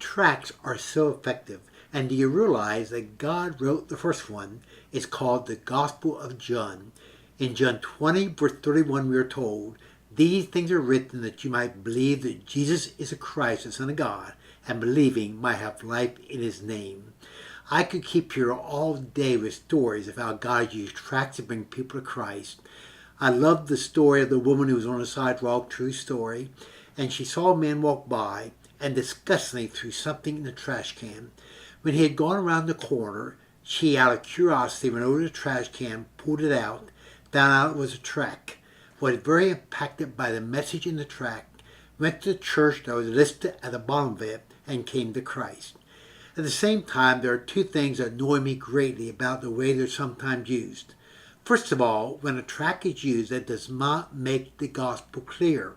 Tracts are so effective. And do you realize that God wrote the first one? It's called the Gospel of John. In John 20, verse 31, we are told, "These things are written that you might believe that Jesus is the Christ, the Son of God, and believing might have life in his name." I could keep here all day with stories of how God used tracts to bring people to Christ. I love the story of the woman who was on the sidewalk, true story, and she saw a man walk by and disgustingly threw something in the trash can. When he had gone around the corner, she, out of curiosity, went over to the trash can, pulled it out, found out it was a tract. Was very impacted by the message in the tract, went to the church that was listed at the bottom of it, and came to Christ. At the same time, there are two things that annoy me greatly about the way they're sometimes used. First of all, when a tract is used, that does not make the gospel clear.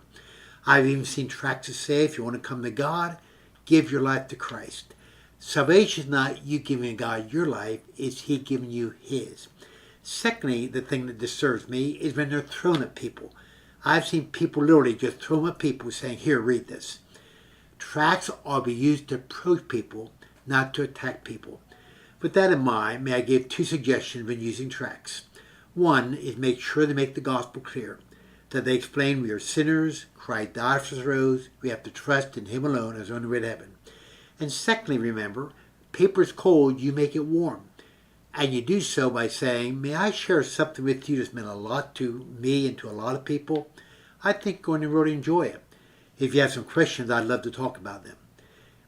I've even seen tracts that say, if you want to come to God, give your life to Christ. Salvation is not you giving God your life, it's he giving you his. Secondly, the thing that disturbs me is when they're thrown at people. I've seen people literally just throw them at people saying, "Here, read this." Tracts are to be used to approach people, not to attack people. With that in mind, may I give two suggestions when using tracts. One is make sure they make the gospel clear, that they explain we are sinners, Christ died for us, we have to trust in him alone as the only way to heaven. And secondly, remember, paper is cold, you make it warm. And you do so by saying, "May I share something with you that's meant a lot to me and to a lot of people?" I think you're going to really enjoy it. If you have some questions, I'd love to talk about them.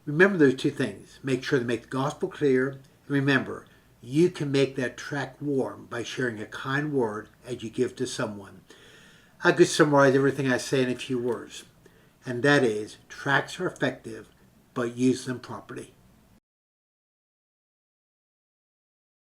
Remember those two things. Make sure to make the gospel clear. And remember, you can make that tract warm by sharing a kind word as you give to someone. I could summarize everything I say in a few words. And that is, tracts are effective, but use them properly.